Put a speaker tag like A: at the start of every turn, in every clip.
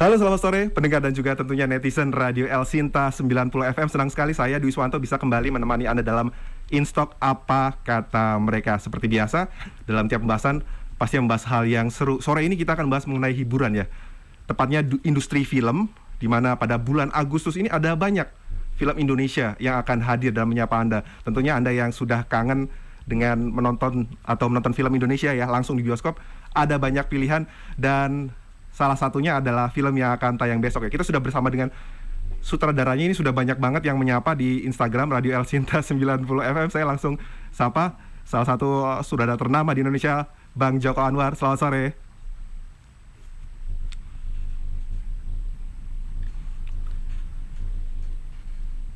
A: Halo, selamat sore pendengar dan juga tentunya netizen Radio El Sinta 90 FM. Senang sekali saya Dwi Swanto bisa kembali menemani Anda dalam InStock Apa Kata Mereka. Seperti biasa, dalam tiap pembahasan pasti membahas hal yang seru. Sore ini kita akan bahas mengenai hiburan ya. Tepatnya industri film, di mana pada bulan Agustus ini ada banyak film Indonesia yang akan hadir dan menyapa Anda. Tentunya Anda yang sudah kangen dengan menonton film Indonesia ya, langsung di bioskop, ada banyak pilihan dan salah satunya adalah film yang akan tayang besok ya. Kita sudah bersama dengan sutradaranya, ini sudah banyak banget yang menyapa di Instagram Radio El Sinta 90 FM. Saya langsung sapa salah satu sutradara ternama di Indonesia, Bang Joko Anwar. Selamat sore.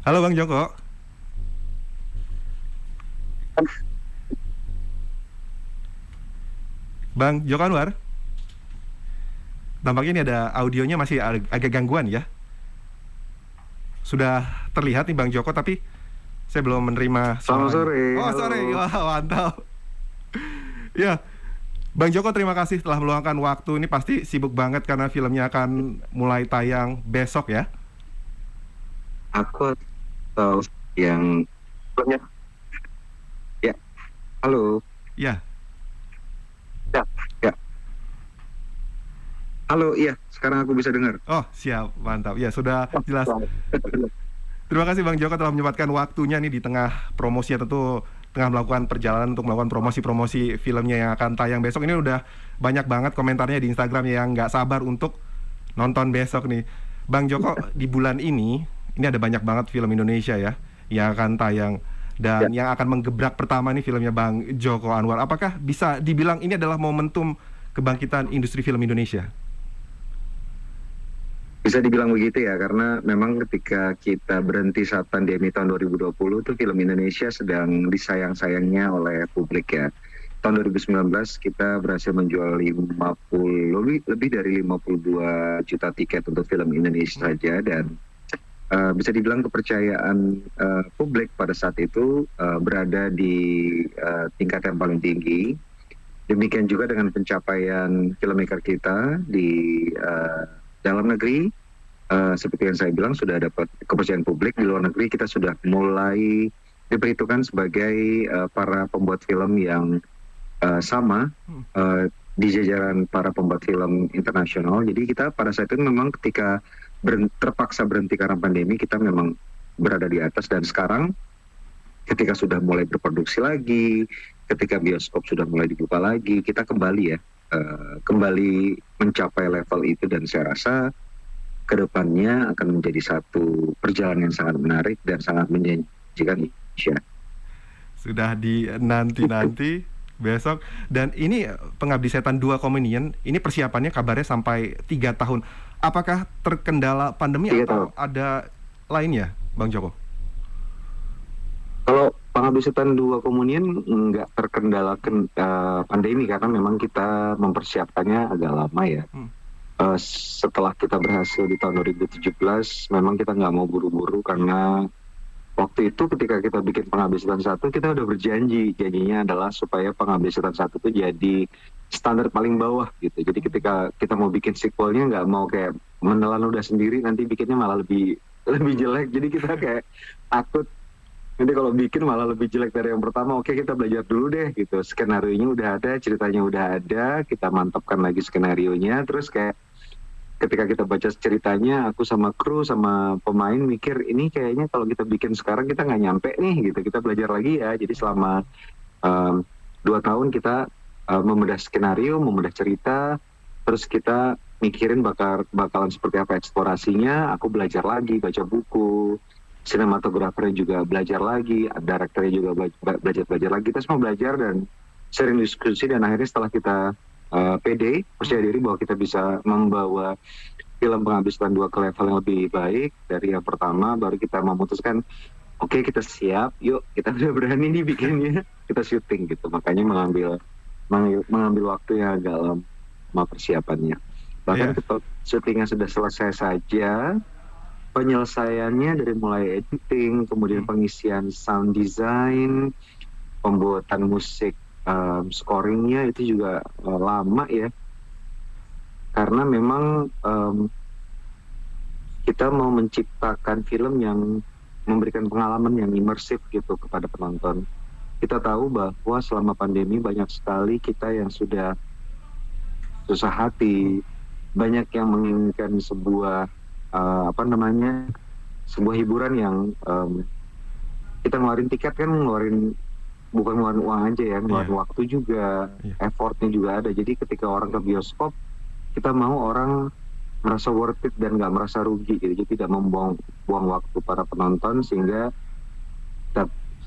A: Halo Bang Joko. Bang Joko Anwar. Tampaknya ini ada audionya masih agak gangguan ya. Sudah terlihat nih Bang Joko, tapi saya belum menerima
B: suaranya. Selamat sore.
A: Oh, sore. Wah, mantap. Ya, Bang Joko terima kasih telah meluangkan waktu. Ini pasti sibuk banget karena filmnya akan mulai tayang besok ya.
B: Aku tahu yang filmnya. Ya, halo.
A: Ya.
B: Ya. Halo, iya, sekarang aku bisa dengar.
A: Oh, siap, mantap. Ya, sudah jelas. Terima kasih Bang Joko telah menyempatkan waktunya nih di tengah promosinya, tentu tengah melakukan perjalanan untuk melakukan promosi-promosi filmnya yang akan tayang besok. Ini udah banyak banget komentarnya di Instagram yang nggak sabar untuk nonton besok nih. Bang Joko, di bulan ini ada banyak banget film Indonesia ya yang akan tayang. Dan yang akan menggebrak pertama nih filmnya Bang Joko Anwar. Apakah bisa dibilang ini adalah momentum kebangkitan industri film Indonesia?
B: Bisa dibilang begitu ya, karena memang ketika kita berhenti saat pandemi tahun 2020 tuh film Indonesia sedang disayang-sayangnya oleh publik ya. Tahun 2019 kita berhasil menjual lebih dari 52 juta tiket untuk film Indonesia saja, dan bisa dibilang kepercayaan publik pada saat itu berada di tingkat yang paling tinggi. Demikian juga dengan pencapaian filmmaker kita di dalam negeri, seperti yang saya bilang sudah dapat kepercayaan publik. Di luar negeri kita sudah mulai diperhitungkan sebagai para pembuat film yang sama di jajaran para pembuat film internasional. Jadi kita pada saat itu memang ketika terpaksa berhenti karena pandemi, kita memang berada di atas. Dan sekarang ketika sudah mulai berproduksi lagi, ketika bioskop sudah mulai dibuka lagi, kita kembali kembali mencapai level itu, dan saya rasa kedepannya akan menjadi satu perjalanan yang sangat menarik dan sangat menjanjikan Indonesia.
A: Sudah dinanti besok. Dan ini Pengabdi Setan 2 Communion, ini persiapannya kabarnya sampai 3 tahun. Apakah terkendala pandemi atau ada lainnya, Bang Joko?
B: Kalau Pengabdi Setan 2 Communion nggak terkendala pandemi, karena memang kita mempersiapkannya agak lama ya. Setelah kita berhasil di tahun 2017, memang kita nggak mau buru-buru, karena waktu itu ketika kita bikin Pengabdi Setan 1, kita udah janjinya adalah supaya Pengabdi Setan 1 itu jadi standar paling bawah gitu. Jadi ketika kita mau bikin sequelnya, nggak mau kayak menelan udah sendiri, nanti bikinnya malah lebih jelek. Jadi kita kayak takut nanti kalau bikin malah lebih jelek dari yang pertama. Oke, kita belajar dulu deh gitu. Skenarionya udah ada, ceritanya udah ada, kita mantapkan lagi skenarionya. Terus kayak ketika kita baca ceritanya, aku sama kru sama pemain mikir, ini kayaknya kalau kita bikin sekarang kita nggak nyampe nih gitu. Kita belajar lagi ya. Jadi selama 2 tahun kita membedah skenario, membedah cerita, terus kita mikirin bakalan seperti apa eksplorasinya. Aku belajar lagi, baca buku, sinematografernya juga belajar lagi, direkturnya juga belajar lagi. Kita semua belajar dan sering diskusi, dan akhirnya setelah kita pede, percaya diri bahwa kita bisa membawa film Pengabdi Setan 2 ke level yang lebih baik dari yang pertama, baru kita memutuskan, oke, kita siap, yuk kita udah berani nih bikinnya, kita syuting gitu. Makanya mengambil waktu yang agak lama persiapannya. Bahkan syutingnya sudah selesai saja, penyelesaiannya dari mulai editing, kemudian pengisian sound design, pembuatan musik, scoringnya itu juga lama ya, karena memang kita mau menciptakan film yang memberikan pengalaman yang imersif gitu kepada penonton. Kita tahu bahwa selama pandemi banyak sekali kita yang sudah susah hati, banyak yang menginginkan sebuah sebuah hiburan yang kita ngeluarin tiket kan bukan ngeluarin uang aja ya, ngeluarin waktu juga, effortnya juga ada. Jadi ketika orang ke bioskop, kita mau orang merasa worth it dan nggak merasa rugi gitu. Jadi tidak membuang waktu para penonton, sehingga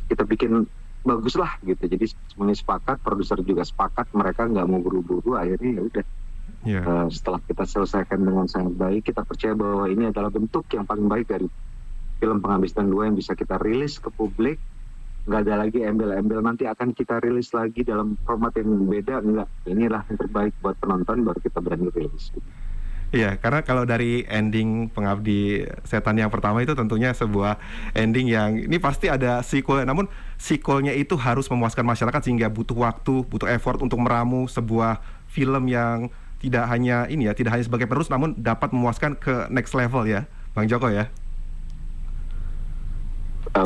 B: kita bikin bagus lah gitu. Jadi semuanya sepakat, produser juga sepakat, mereka nggak mau buru-buru. Akhirnya ya udah, setelah kita selesaikan dengan sangat baik, kita percaya bahwa ini adalah bentuk yang paling baik dari film Penghabis Setan 2 yang bisa kita rilis ke publik. Nggak ada lagi embel-embel nanti akan kita rilis lagi dalam format yang beda, enggak. Inilah yang terbaik buat penonton, baru kita berani rilis.
A: Iya, karena kalau dari ending Pengabdi Setan yang pertama itu tentunya sebuah ending yang ini pasti ada sequel, namun sequelnya itu harus memuaskan masyarakat sehingga butuh waktu, butuh effort untuk meramu sebuah film yang tidak hanya sebagai penerus namun dapat memuaskan ke next level ya, Bang Joko ya.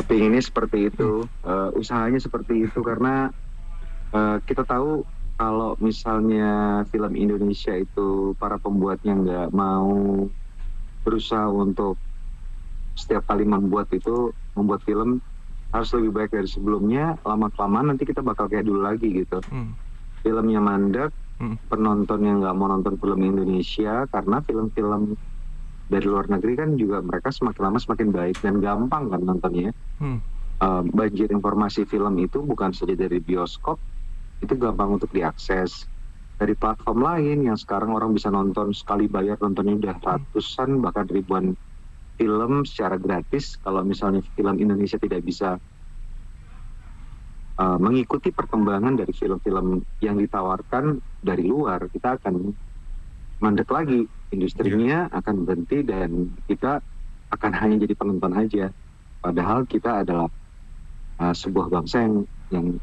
B: Pinginnya seperti itu, usahanya seperti itu, karena kita tahu kalau misalnya film Indonesia itu para pembuatnya nggak mau berusaha untuk setiap kali membuat film harus lebih baik dari sebelumnya, lama-kelamaan nanti kita bakal kayak dulu lagi gitu. Filmnya mandek, penonton yang nggak mau nonton film Indonesia, karena film-film dari luar negeri kan juga mereka semakin lama semakin baik dan gampang kan nontonnya. Banjir informasi film itu bukan saja dari bioskop, itu gampang untuk diakses dari platform lain yang sekarang orang bisa nonton sekali bayar, nontonnya udah ratusan bahkan ribuan film secara gratis. Kalau misalnya film Indonesia tidak bisa mengikuti perkembangan dari film-film yang ditawarkan dari luar, kita akan mandek lagi, industrinya akan berhenti dan kita akan hanya jadi penonton aja. Padahal kita adalah sebuah bangsa yang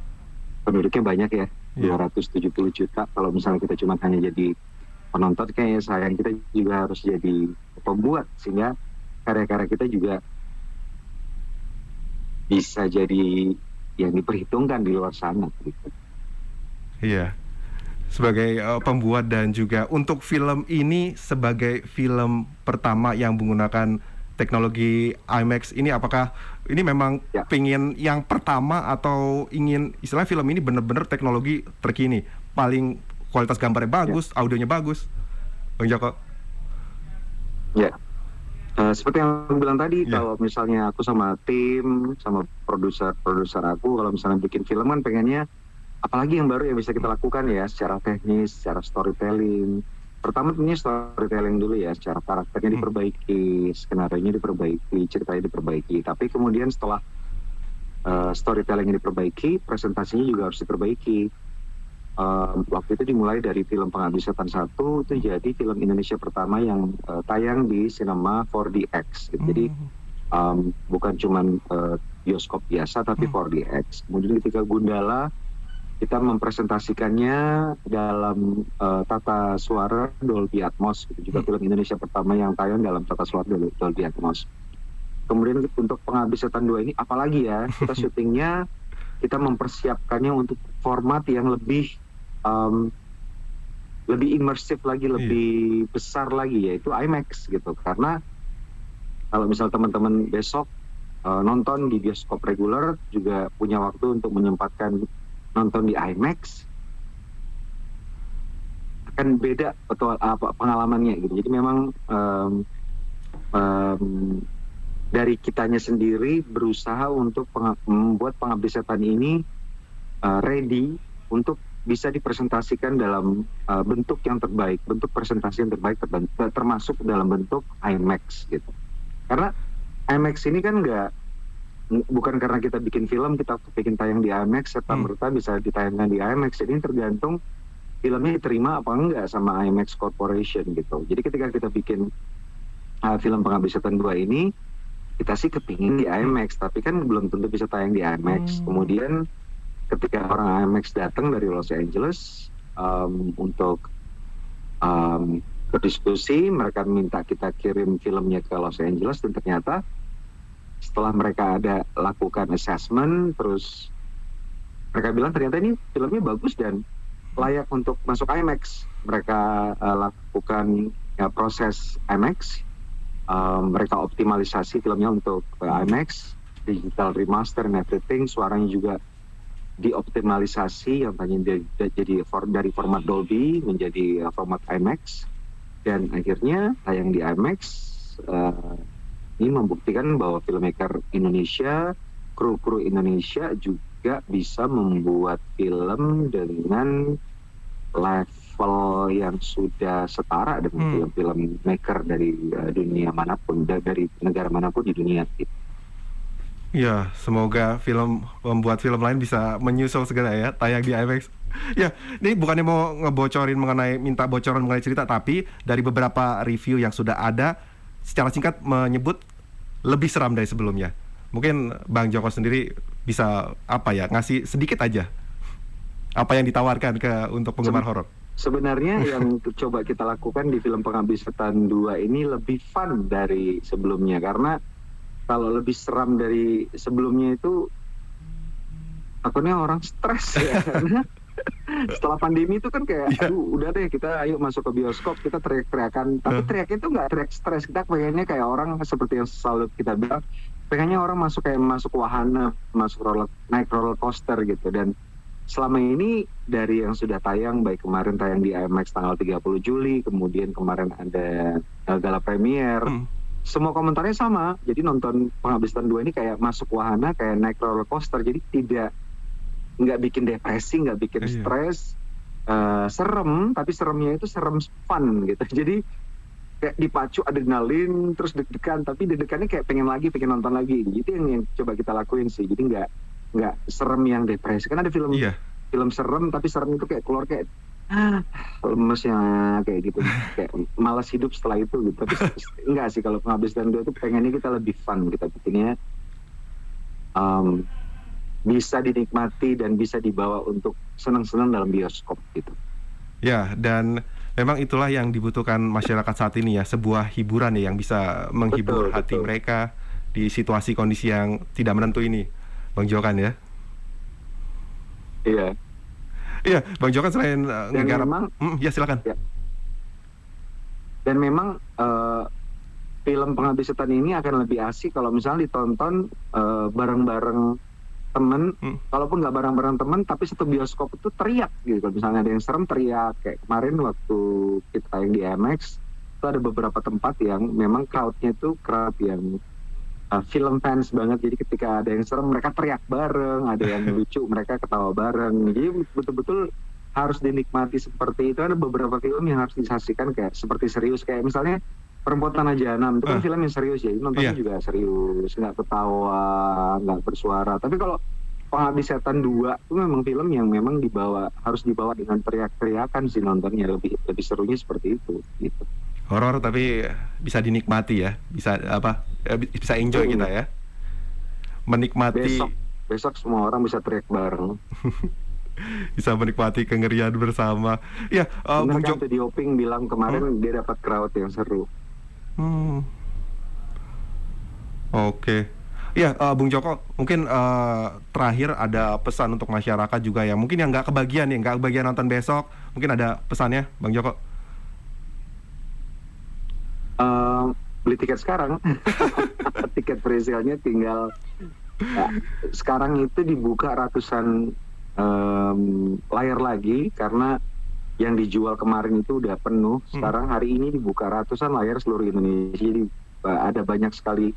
B: penduduknya banyak ya, 270 juta. Kalau misalnya kita cuma hanya jadi penonton, kayaknya sayang. Kita juga harus jadi pembuat, sehingga karya-karya kita juga bisa jadi yang diperhitungkan di luar sana gitu.
A: Iya, sebagai pembuat dan juga untuk film ini sebagai film pertama yang menggunakan teknologi IMAX ini, apakah ini memang pengen yang pertama atau ingin istilah film ini benar-benar teknologi terkini, paling kualitas gambarnya bagus, audionya bagus, Bang Joko?
B: Ya, seperti yang aku bilang tadi, kalau misalnya aku sama tim, sama produser aku, kalau misalnya bikin film kan pengennya apalagi yang baru yang bisa kita lakukan ya, secara teknis, secara storytelling. Pertama tentunya storytelling dulu ya, secara karakternya diperbaiki, skenario-nya diperbaiki, ceritanya diperbaiki. Tapi kemudian setelah storytelling-nya diperbaiki, presentasinya juga harus diperbaiki. Waktu itu dimulai dari film Penghabis Setan 1, itu jadi film Indonesia pertama yang tayang di Cinema 4DX. Jadi bukan cuman bioskop biasa, tapi 4DX. Kemudian ketika Gundala, kita mempresentasikannya dalam tata suara Dolby Atmos, itu juga film Indonesia pertama yang tayang dalam tata suara Dolby Atmos. Kemudian untuk Penghabis Setan 2 ini apalagi ya, kita syutingnya, kita mempersiapkannya untuk format yang lebih imersif lagi, lebih besar lagi, yaitu IMAX gitu. Karena kalau misal teman-teman besok nonton di bioskop reguler, juga punya waktu untuk menyempatkan nonton di IMAX, akan beda pengalamannya gitu. Jadi memang dari kitanya sendiri berusaha untuk membuat Penghabis Setan ini ready untuk bisa dipresentasikan dalam bentuk yang terbaik, bentuk presentasi yang terbaik, termasuk dalam bentuk IMAX gitu. Karena IMAX ini kan bukan karena kita bikin film, kita bikin tayang di IMAX, serta-merta bisa ditayangkan di IMAX. Jadi tergantung filmnya diterima apa enggak sama IMAX Corporation gitu. Jadi ketika kita bikin film Penghabis Setan 2 ini, kita sih kepingin di IMAX, tapi kan belum tentu bisa tayang di IMAX. Kemudian ketika orang IMAX datang dari Los Angeles untuk berdiskusi, mereka minta kita kirim filmnya ke Los Angeles, dan ternyata setelah mereka ada lakukan assessment, terus mereka bilang ternyata ini filmnya bagus dan layak untuk masuk IMAX. Mereka lakukan proses IMAX, mereka optimalisasi filmnya untuk IMAX, digital remaster and everything, suaranya juga dioptimalisasi yang tadinya jadi dari format Dolby menjadi format IMAX, dan akhirnya tayang di IMAX. Ini membuktikan bahwa filmmaker Indonesia, kru-kru Indonesia juga bisa membuat film dengan level yang sudah setara dengan film-film maker dari dunia manapun, dari negara manapun di dunia.
A: Ya, semoga pembuat film lain bisa menyusul segera ya, tayang di IMAX. Ya, ini bukannya mau minta bocoran mengenai cerita, tapi dari beberapa review yang sudah ada, secara singkat menyebut lebih seram dari sebelumnya. Mungkin Bang Joko sendiri bisa ngasih sedikit aja apa yang ditawarkan untuk penggemar horor.
B: Sebenarnya yang coba kita lakukan di film Pengabdi Setan 2 ini lebih fun dari sebelumnya, karena kalau lebih seram dari sebelumnya itu takutnya orang stres ya. Karena setelah pandemi itu kan kayak aduh udah deh, kita ayo masuk ke bioskop, kita teriak-teriakan, tapi teriaknya itu nggak teriak stres, kita pengennya kayak orang seperti yang selalu kita bilang, pengennya orang masuk wahana, naik roller coaster gitu. Dan selama ini dari yang sudah tayang, baik kemarin tayang di IMAX tanggal 30 Juli, kemudian kemarin ada gala premier, semua komentarnya sama. Jadi nonton Pengabdi Setan 2 ini kayak masuk wahana, kayak naik roller coaster. Jadi nggak bikin depresi, nggak bikin stres, serem, tapi seremnya itu serem fun gitu. Jadi kayak dipacu adrenalin, terus deg-degan, tapi deg-degannya kayak pengen nonton lagi. Itu yang coba kita lakuin sih. Jadi nggak serem yang depresi. Kan ada film serem, tapi serem itu kayak keluar kayak lemesnya kayak gitu, kayak malas hidup setelah itu gitu. Tapi enggak sih, kalau Pengabdi Setan 2 itu pengennya kita lebih fun, kita bikinnya bisa dinikmati dan bisa dibawa untuk senang-senang dalam bioskop gitu.
A: Ya, dan memang itulah yang dibutuhkan masyarakat saat ini ya, sebuah hiburan ya yang bisa menghibur hati mereka di situasi kondisi yang tidak menentu ini, Bang Jokan ya.
B: Iya.
A: Iya, Bang Jokan selain ngegarap, ya silakan. Ya.
B: Dan memang film Pengabdi Setan ini akan lebih asik kalau misalnya ditonton bareng-bareng temen. Kalaupun nggak bareng-bareng temen, tapi satu bioskop itu teriak gitu. Kalau misalnya ada yang serem teriak, kayak kemarin waktu kita yang di IMAX, itu ada beberapa tempat yang memang crowd-nya itu crowd yang film fans banget. Jadi ketika ada yang serem mereka teriak bareng, ada yang lucu mereka ketawa bareng. Jadi betul-betul harus dinikmati seperti itu. Ada beberapa film yang harus disaksikan kayak seperti serius, kayak misalnya Perempuan Tanah Jahanam itu kan film yang serius ya, nontonnya juga serius, nggak ketawa, nggak bersuara. Tapi kalau Pengabdi Setan 2 itu memang film yang memang harus dibawa dengan teriak-teriakan sih nontonnya, lebih serunya seperti itu gitu.
A: Horor tapi bisa dinikmati ya, bisa enjoy kita ya, menikmati.
B: Besok semua orang bisa teriak bareng.
A: Bisa menikmati kengerian bersama. Ya,
B: Bung Joko di Oping bilang kemarin dia dapat crowd yang seru.
A: Oke. Ya, Bung Joko, mungkin terakhir ada pesan untuk masyarakat juga ya. Mungkin yang nggak kebagian nonton besok, mungkin ada pesannya, Bang Joko.
B: Beli tiket sekarang. Tiket presale-nya tinggal sekarang itu dibuka ratusan layar lagi, karena yang dijual kemarin itu udah penuh. Sekarang hari ini dibuka ratusan layar seluruh Indonesia. Jadi ada banyak sekali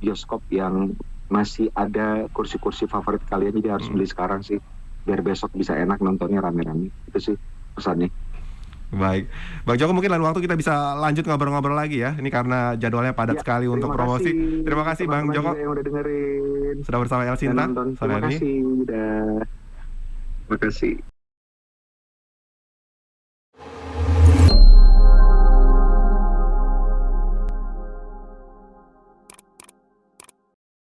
B: bioskop yang masih ada kursi-kursi favorit kalian. Jadi harus beli sekarang sih, biar besok bisa enak nontonnya rame-rame. Itu sih pesannya.
A: Baik, Bang Joko, mungkin lain waktu kita bisa lanjut ngobrol-ngobrol lagi ya. Ini karena jadwalnya padat sekali untuk promosi. Terima kasih Bang Joko
B: yang udah dengerin,
A: sudah bersama El Sinta.
B: Terima kasih.